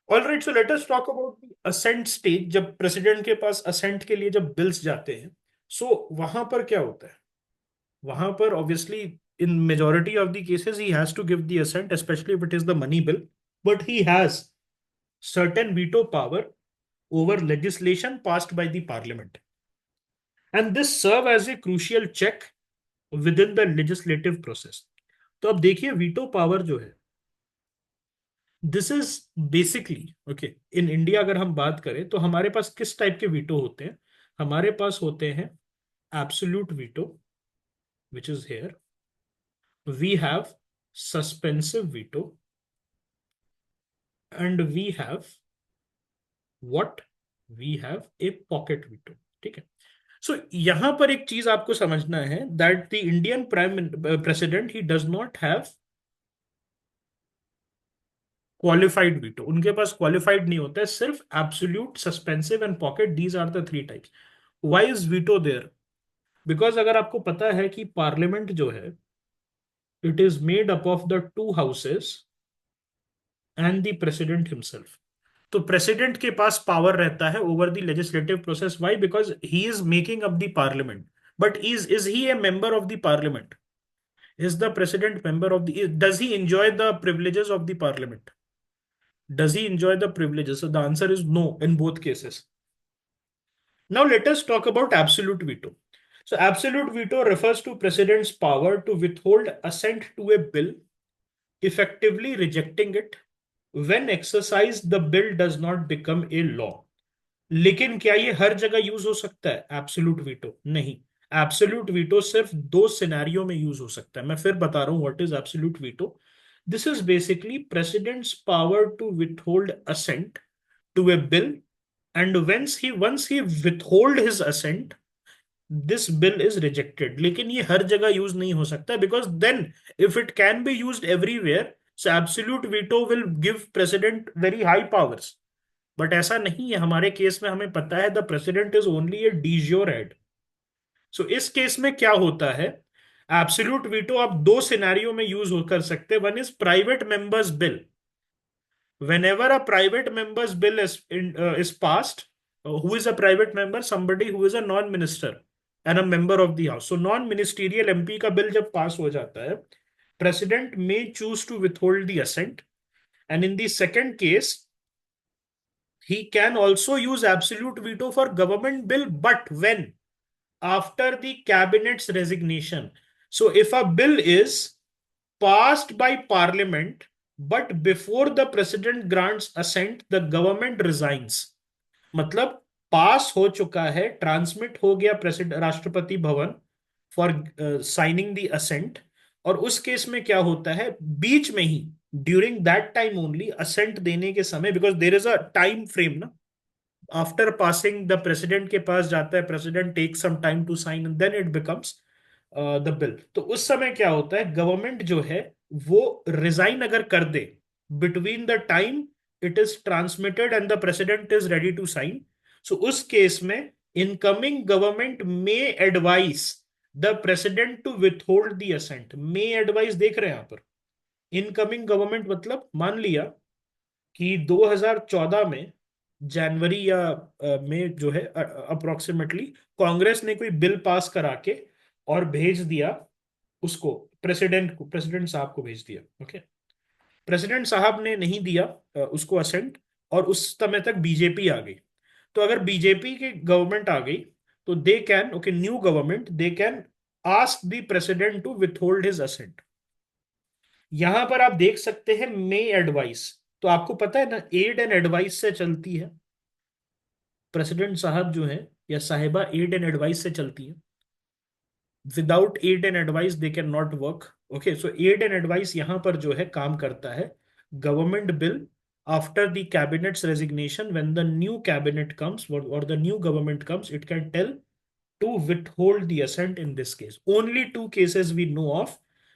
All right, so let us talk about assent stage. जब president के पास ascent के लिए जब बिल्स जाते हैं, वहां पर क्या होता है? वहां पर obviously in majority of the cases he has to give the assent, specially if it is the money bill, but he has certain veto power over legislation passed by the parliament, and this serve as a crucial check within the legislative process. तो अब देखिए veto power जो है, this is basically okay. In India अगर हम बात करें तो हमारे पास किस टाइप के वीटो होते हैं? हमारे पास होते हैं absolute veto, which is here. We have suspensive veto, and we have what, we have a pocket veto. ठीक है। सो यहां पर एक चीज आपको समझना है, that the Indian prime president he does not have qualified veto. उनके पास क्वालिफाइड नहीं होता है, सिर्फ absolute, suspensive and pocket, these are the three types. Why is veto there? Because अगर आपको पता है कि पार्लियामेंट जो है, it is made up of the two houses and the president himself. तो प्रेसिडेंट के पास पावर रहता है over the legislative process. Why? Because he is making up the parliament. But is he A member of the parliament? Is the president member of the? Does he enjoy the privileges of the parliament? Does he enjoy the privileges? So the answer is no in both cases. Now let us talk about absolute veto. So absolute veto refers to president's power to withhold assent to a bill, effectively rejecting it. When exercised, the bill does not become a law. लेकिन क्या ये हर जगह use हो सकता है absolute veto? नहीं। Absolute veto सिर्फ दो सिनेरियो में यूज हो सकता है। मैं फिर बता रहा हूं what is absolute veto. This is basically president's power to withhold assent to a bill, and once he withhold his assent, this bill is rejected। लेकिन ये हर जगह यूज नहीं हो सकता, because then if it can be used everywhere, so absolute veto will give president very high powers. But ऐसा नहीं है हमारे केस में। हमें पता है the president is only a de jure head. So इस केस में क्या होता है, एब्सोल्यूट वीटो आप दो सिनेरियो में यूज कर सकते हैं। One is private member's bill. whenever a private member's bill is passed, who is a private member? Somebody who is a non-minister and a member of the house. So non-ministerial MP का bill जब pass हो जाता है, president may choose to withhold the assent, and in the second case he can also use absolute veto for government bill, but when? After the cabinet's resignation. So if a bill is passed by parliament, but before the president grants assent, the government resigns। मतलब पास हो चुका है, transmit हो गया president Rashtrapati Bhavan for signing the ascent, और उस case में क्या होता है, बीच में ही, during that time only, assent देने के समय, because there is a time frame ना, आफ्टर पासिंग द प्रेसिडेंट के पास जाता है, president take some time to sign and then it becomes the bill. तो उस समय क्या होता है, गवर्नमेंट जो है वो रिजाइन अगर कर दे between the time it is transmitted and the president is ready to sign, so उस केस में incoming government may advise the president to withhold the assent. May advise देख रहे हैं यहां पर। इनकमिंग गवर्नमेंट मतलब मान लिया कि 2014 में जनवरी या में जो है अप्रोक्सीमेटली, कांग्रेस ने कोई बिल पास करा के और भेज दिया उसको, प्रेसिडेंट को, प्रेसिडेंट साहब को भेज दिया। ओके। प्रेसिडेंट साहब ने नहीं दिया उसको असेंट, और उस समय तक बीजेपी आ गई। तो अगर बीजेपी की गवर्नमेंट आ गई, तो they can, okay, new government, they can ask the president to withhold his assent. यहां पर आप देख सकते हैं मे एडवाइस। तो आपको पता है ना, एड एंड एडवाइस से चलती है। प्रेसिडेंट साहब जो है या साहिबा एड एंड एडवाइस से चलती है। Without aid and advice they cannot work. Okay, so aid and advice यहां पर जो है काम करता है। Government bill after the cabinet's resignation, when the new cabinet comes or the new government comes, it can tell to withhold the assent in this case। only two cases we know of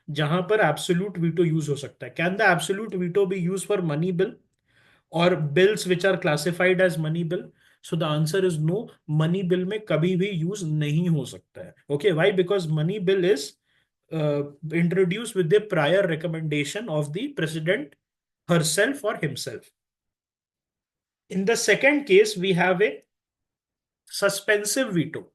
जहां पर absolute veto use हो सकता है। can the absolute veto be used for money bill or bills which are classified as money bill? So the answer is no। money bill में कभी भी use नहीं हो सकता है। okay, why? because money bill is introduced with the prior recommendation of the president herself or himself। In the second case we have a suspensive veto.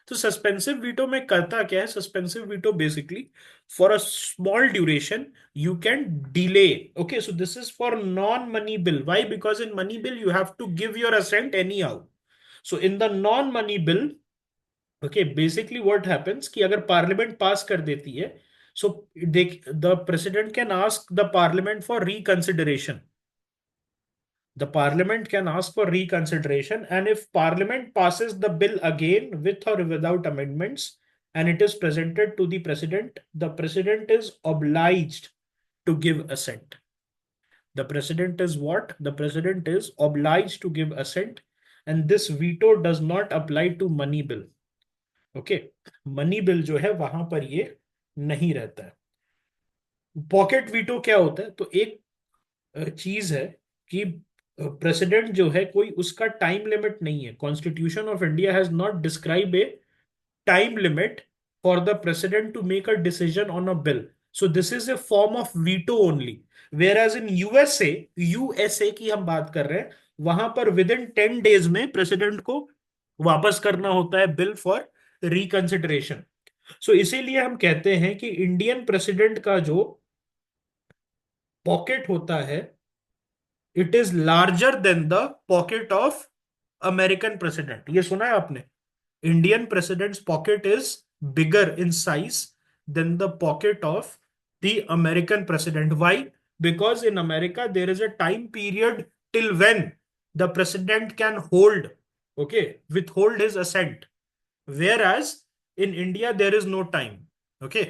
तो suspensive veto में करता क्या है? Suspensive veto basically for a small duration you can delay. Okay, so this is for non money bill. Why? Because in money bill you have to give your assent anyhow. So in the non money bill, okay, basically what happens कि अगर parliament pass कर देती है, so देख the president can ask the parliament for reconsideration. The parliament can ask for reconsideration, and if parliament passes the bill again with or without amendments and it is presented to the president is obliged to give assent. The president is what? The president is obliged to give assent, and this veto does not apply to money bill. Okay, money bill जो है वहां पर ये नहीं रहता है। Pocket veto क्या होता है? तो एक चीज है कि प्रेसिडेंट जो है कोई उसका टाइम लिमिट नहीं है। Constitution of India has not describe a time limit for the president to make a decision on a bill. So this is a form of veto only. Whereas in USA, USA की हम बात कर रहे हैं, वहां पर within 10 days में president को वापस करना होता है बिल फॉर रिकंसिडरेशन। सो इसीलिए हम कहते हैं कि इंडियन प्रेसिडेंट का जो पॉकेट होता है, it is larger than the pocket of American president. ये सुना है आपने? Indian president's pocket is bigger in size than the pocket of the American president. Why? Because in America there is a time period till when the president can hold, okay, withhold his assent, whereas in India there is no time. Okay,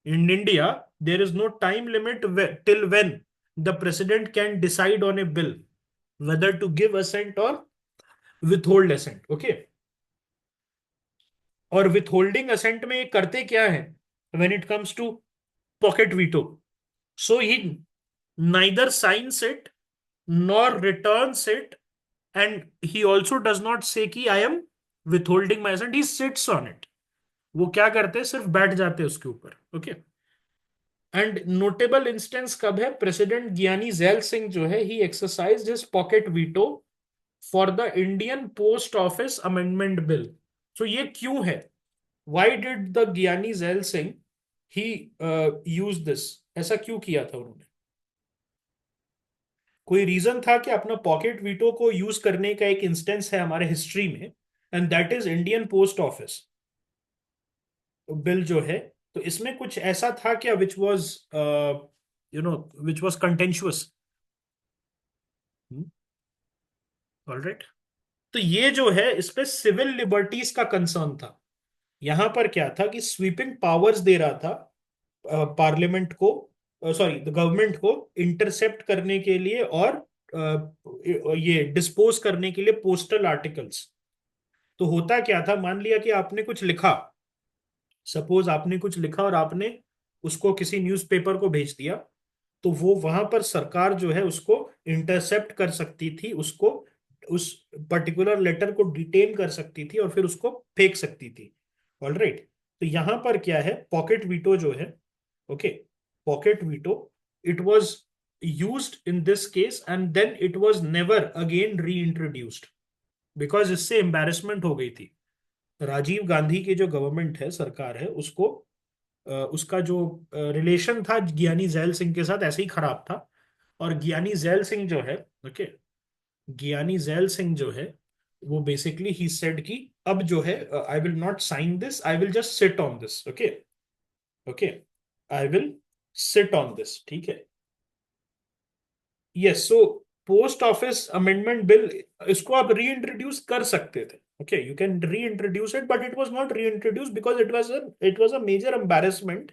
in India, there is no time limit till when the president can decide on a bill, whether to give assent or withhold assent. Okay, और withholding assent में ये करते क्या है? When it comes to pocket veto, so he neither signs it nor returns it, and he also does not say कि I am withholding my assent. He sits on it. वो क्या करते हैं? सिर्फ बैठ जाते हैं उसके ऊपर। ओके, एंड नोटेबल इंस्टेंस कब है? प्रेसिडेंट ज्ञानी जैल सिंह जो है, he exercised his pocket veto for the Indian post office amendment bill. So ये क्यों है? Why did the Giani Zail Singh he use this? ऐसा क्यों किया था उन्होंने? कोई रीजन था कि अपना पॉकेट वीटो को यूज करने का? एक इंस्टेंस है हमारे हिस्ट्री में, and that is Indian post office bill जो है। तो इसमें कुछ ऐसा था क्या which was which was contentious? Alright, तो ये जो है इस पे सिविल लिबर्टीज का कंसर्न था। यहां पर क्या था कि स्वीपिंग पावर्स दे रहा था पार्लियामेंट को, सॉरी द गवर्नमेंट को, इंटरसेप्ट करने के लिए और ये डिस्पोज करने के लिए पोस्टल आर्टिकल्स। तो होता क्या था? मान लिया कि आपने कुछ लिखा, सपोज आपने कुछ लिखा और आपने उसको किसी न्यूज़पेपर को भेज दिया, तो वो वहां पर सरकार जो है उसको इंटरसेप्ट कर सकती थी, उसको उस पर्टिकुलर लेटर को डिटेन कर सकती थी और फिर उसको फेंक सकती थी। ऑलराइट, तो यहां पर क्या है? पॉकेट वीटो जो है, okay, pocket veto, it was used in this case and then it was never again reintroduced, because इससे एम्बेरसमेंट हो गई थी। राजीव गांधी की जो गवर्नमेंट है, सरकार है, उसको उसका जो रिलेशन था ज्ञानी जैल सिंह के साथ ऐसे ही खराब था। और ज्ञानी जैल सिंह जो है, ओके, ज्ञानी जैल सिंह जो है, वो बेसिकली ही सेड कि अब जो है I will not sign this, I will just sit on this. Okay, okay, I will sit on this. ठीक है, yes. So post office amendment bill, इसको आप री इंट्रोड्यूस कर सकते थे। Okay, you can reintroduce it, but it was not reintroduce because it was a major embarrassment,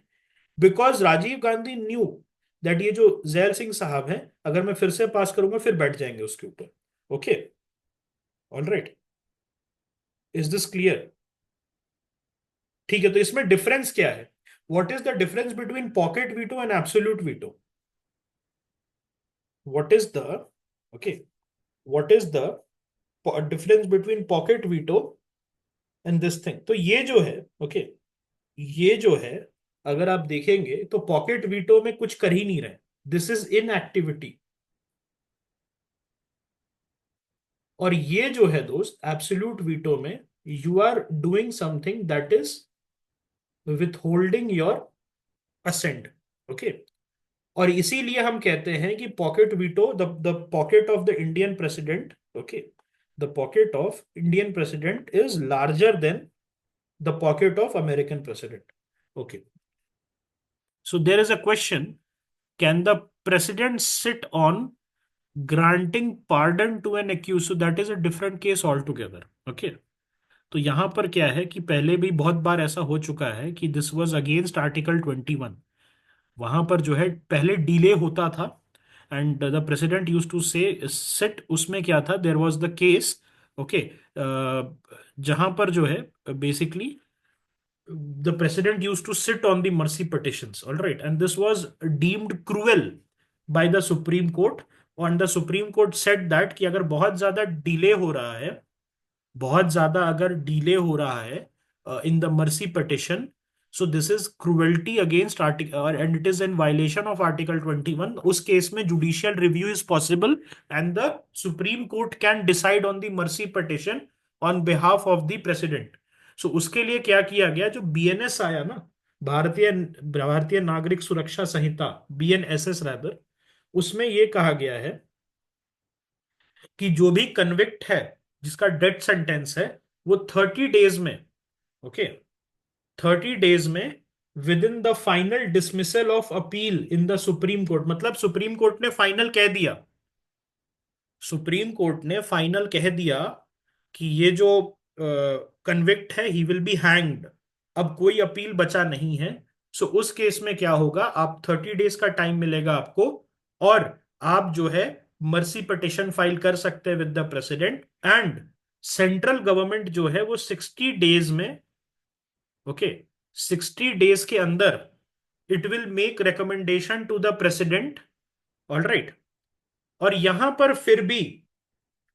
because Rajiv Gandhi knew that ये जो gel Singh साहब हैं, अगर मैं फिर से पास करूंगा फिर बैठ जाएंगे उसके ऊपर। Okay, all right, is this clear? ठीक है, तो इसमें डिफरेंस क्या है? What is the difference between pocket veto and absolute veto? What is the, okay, what is the difference between pocket veto and this thing? तो ये जो है, ओके, ये जो है, अगर आप देखेंगे तो पॉकेट वीटो में कुछ कर ही नहीं रहे। This is inactivity. और ये जो है दोस्त एब्सोल्यूट वीटो में, you are doing something that is withholding your assent. Okay. और इसीलिए हम कहते हैं कि pocket veto, the pocket of the Indian president, okay, the pocket of Indian president is larger than the pocket of American president. Okay. So there is a question, can the president sit on granting pardon to an accused? So that is a different case altogether. Okay. तो यहां पर क्या है कि पहले भी बहुत बार ऐसा हो चुका है कि दिस वाज अगेंस्ट आर्टिकल 21। वहां पर जो है पहले डिले होता था, and the president use to say sit. उसमें क्या था, there was the case, okay, जहां पर जो है basically the president used to sit on the mercy petitions, all right, and this was deemed cruel by the Supreme Court. And the Supreme Court said that कि अगर बहुत ज्यादा delay हो रहा है, बहुत ज्यादा अगर डिले हो रहा है in the mercy petition, so this is cruelty against article and it is in violation of article 21। उस केस में judicial review is possible and the Supreme Court can decide on the mercy petition on behalf of the president. So उसके लिए क्या किया गया, जो BNS आया ना, भारतीय भारतीय नागरिक सुरक्षा संहिता, बीएनएसएस रैदर, उसमें यह कहा गया है कि जो भी कन्विक्ट है, जिसका डेथ सेंटेंस है, वो 30 डेज में, ओके, 30 डेज में with in the final dismissal of appeal in the Supreme court, मतलब सुप्रीम कोर्ट ने फाइनल कह दिया, सुप्रीम कोर्ट ने फाइनल कह दिया कि ये जो कन्विक्ट है ही विल बी हैंग्ड, अब कोई अपील बचा नहीं है। सो उस केस में क्या होगा, आप 30 डेज का टाइम मिलेगा आपको, और आप जो है मर्सी पिटिशन फाइल कर सकते हैं with the president, and central government जो है वो 60 डेज में, ओके, 60 डेज के अंदर it will make recommendation to the president, all right. और यहां पर फिर भी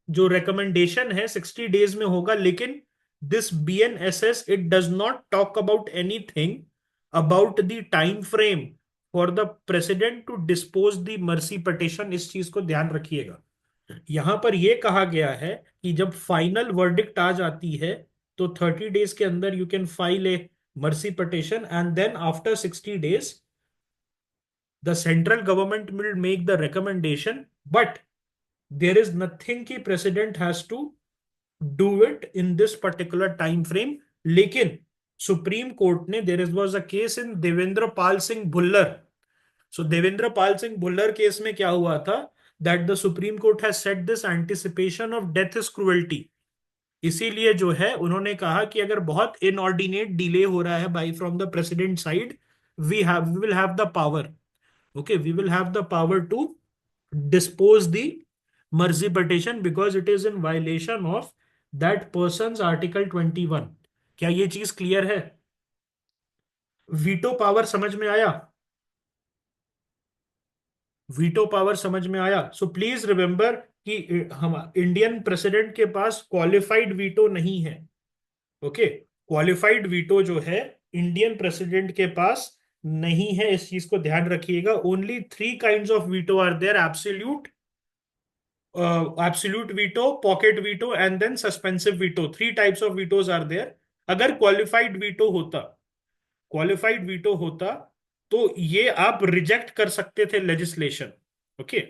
जो रिकमेंडेशन है 60 डेज में होगा, लेकिन this BNSS it does not talk about anything about the time frame for the president to dispose the mercy petition. इस चीज को ध्यान रखिएगा। यहां पर यह कहा गया है कि जब फाइनल वर्डिक्ट आ जाती है तो 30 डेज के अंदर you can file a mercy petition, and then after 60 days the central government will make the recommendation, but there is nothing कि president has to do it in this particular time frame. लेकिन Supreme Court ने, there was a case in Devendra Pal Singh Bhullar. So Devendra Pal Singh Bhullar case में क्या हुआ था, that the Supreme Court has said this anticipation of death is cruelty. इसीलिए जो है उन्होंने कहा कि अगर बहुत इनऑर्डिनेट डिले हो रहा है by from the president side, we will have the power, okay, we will have the power to dispose the mercy petition because it is in violation of that person's article 21। क्या ये चीज clear है? Veto power समझ में आया? Veto power समझ में आया? सो प्लीज रिमेंबर कि हम इंडियन प्रेसिडेंट के पास क्वालिफाइड वीटो नहीं है। ओके, क्वालिफाइड वीटो जो है इंडियन प्रेसिडेंट के पास नहीं है, इस चीज को ध्यान रखिएगा। Only 3 kinds of veto are there, absolute, absolute veto, pocket veto and then suspensive veto. 3 types of vetoes are there. अगर क्वालिफाइड वीटो होता, क्वालिफाइड वीटो होता, तो ये आप रिजेक्ट कर सकते थे लेजिस्लेशन। ओके,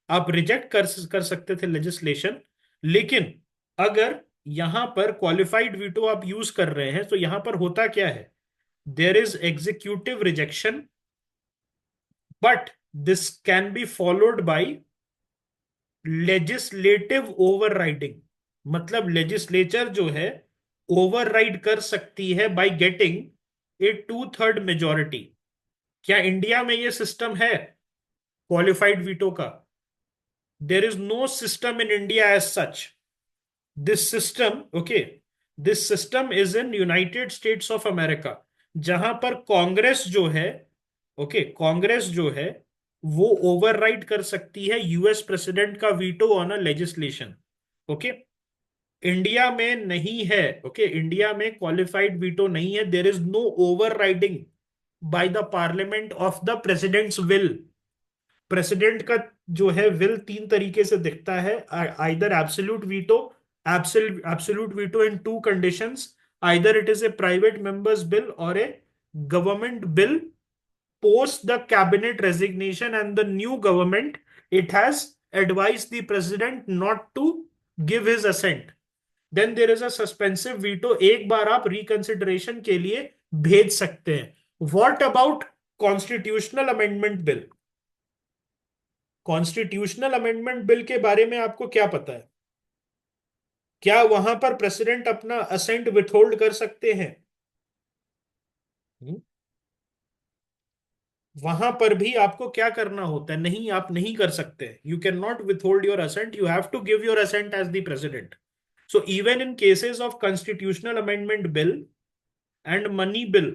आप रिजेक्ट कर सकते थे लेजिस्लेशन। लेकिन अगर यहां पर क्वालिफाइड वीटो आप यूज कर रहे हैं, तो यहां पर होता क्या है, there is executive rejection, but this can be followed by legislative overriding. मतलब लेजिस्लेचर जो है ओवरराइड कर सकती है बाय गेटिंग ए 2/3 मेजोरिटी। क्या इंडिया में ये सिस्टम है क्वालिफाइड वीटो का? There is no system in India as such. This system, okay, this system is in United States of America, जहां पर कांग्रेस जो है, ओके, कांग्रेस जो है वो ओवरराइड कर सकती है यूएस प्रेसिडेंट का veto on a legislation. Okay, India में नहीं है। ओके, इंडिया में क्वालिफाइड वीटो नहीं है। There is no overriding by the Parliament of the president's will. President का जो है विल तीन तरीके से दिखता है, either absolute veto, absolute veto in two conditions, either it is a private member's bill or a government bill post the cabinet resignation and the new government, it has advised the president not to give his assent. Then there is a suspensive veto, एक बार आप reconsideration के लिए भेज सकते हैं. What about constitutional amendment bill? Constitutional amendment bill के बारे में आपको क्या पता है? क्या वहां पर प्रेसिडेंट अपना असेंट विथहोल्ड कर सकते हैं? वहां पर भी आपको क्या करना होता है? नहीं, आप नहीं कर सकते. You can not withhold your assent, you have to give your assent as the president. So even in cases of constitutional amendment bill and money bill,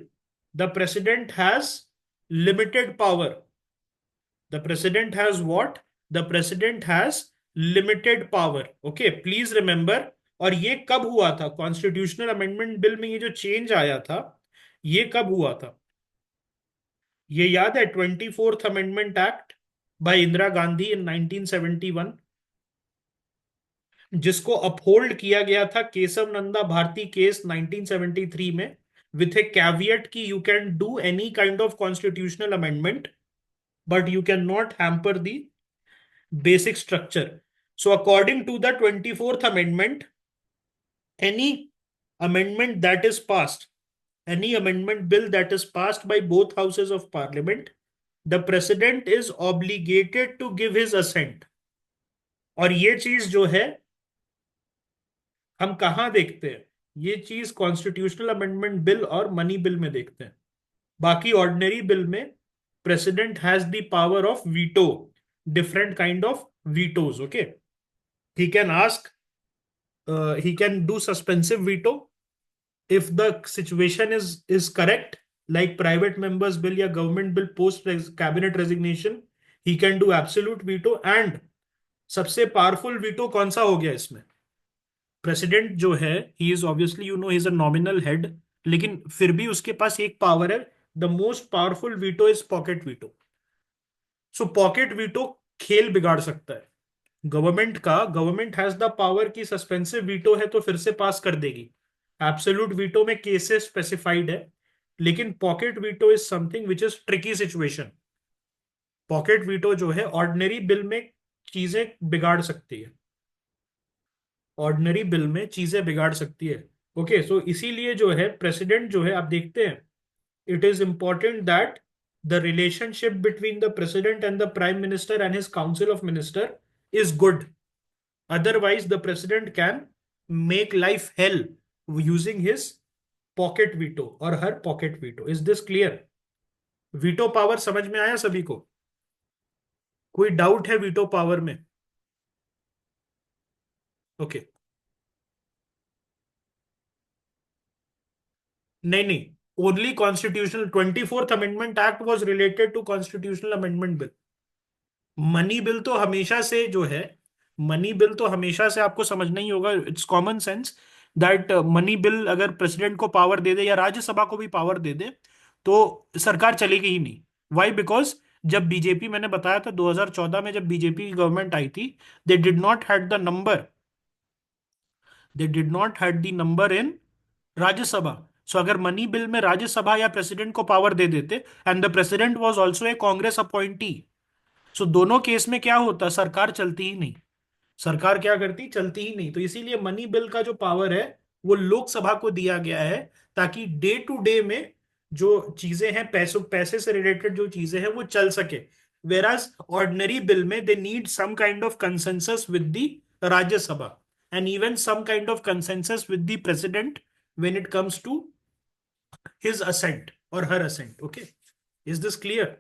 the president has limited power. The president has what? The president has limited power. Okay, please remember. और ये कब हुआ था? Constitutional amendment bill में ये जो change आया था, ये कब हुआ था? ये याद है? 24th amendment act by Indira Gandhi in 1971, जिसको अपहोल्ड किया गया था केशव नंदा भारती केस 1973 में, विथ ए कैवियट कि you can do any kind of constitutional amendment but you can not hamper the basic structure. So according to the 24th amendment, any amendment that is passed, any amendment bill that is passed by both houses of parliament, the president is obligated to give his assent. और ये चीज जो है हम कहाँ देखते हैं? ये चीज कॉन्स्टिट्यूशनल अमेंडमेंट बिल और मनी बिल में देखते हैं. बाकी ऑर्डिनरी बिल में president has the power of veto, different kind of vetoes. Okay, he can ask, he can do suspensive veto if the situation is correct, like private members bill या government bill post cabinet resignation. he can do absolute veto. and सबसे powerful veto कौन सा हो गया इसमें? President जो है, he is obviously, you know, he is a nominal head, लेकिन फिर भी उसके पास एक पावर है. The most powerful veto is pocket veto. So pocket veto खेल बिगाड़ सकता है गवर्नमेंट का. गवर्नमेंट हैज द पावर की सस्पेंसिव वीटो है तो फिर से पास कर देगी. एब्सोल्यूट वीटो में केसेस स्पेसिफाइड है, लेकिन pocket veto is something which is tricky situation. Pocket veto जो है ऑर्डिनरी बिल में चीजें बिगाड़ सकती है, ऑर्डिनरी बिल में चीजें बिगाड़ सकती है. ओके, सो इसीलिए जो है प्रेसिडेंट जो है, आप देखते हैं, it is important that the relationship between the president and the prime minister and his council of minister is good. Otherwise, the president can make life hell using his pocket veto or her pocket veto. Is this clear? Veto power समझ में आया सभी को? कोई doubt है veto power में? Okay, नहीं नहीं, only constitutional. 24th amendment act was related to constitutional amendment bill. Money bill तो हमेशा से जो है, मनी बिल तो हमेशा से आपको समझना ही होगा. It's common sense that money bill अगर प्रेसिडेंट को पावर दे दे या राज्यसभा को भी पावर दे दे तो सरकार चलेगी ही नहीं. वाई? बिकॉज जब बीजेपी, मैंने बताया था 2014 में जब बीजेपी की गवर्नमेंट आई थी, they did not had the number, they did not had the number in Rajya Sabha. So अगर मनी बिल में राज्यसभा या प्रेसिडेंट को पावर दे देते, and the president was also a Congress appointee, so दोनों केस में क्या होता? सरकार चलती ही नहीं. सरकार क्या करती? चलती ही नहीं. तो इसीलिए मनी बिल का जो पावर है वो लोकसभा को दिया गया है, ताकि डे टू डे में जो चीजें हैं, पैसों पैसे से रिलेटेड जो चीजें हैं वो चल सके. वेराज ऑर्डिनरी बिल में they need some kind of consensus with the Rajya Sabha and even some kind of consensus with the president when it comes to his assent or her assent. Okay, is this clear?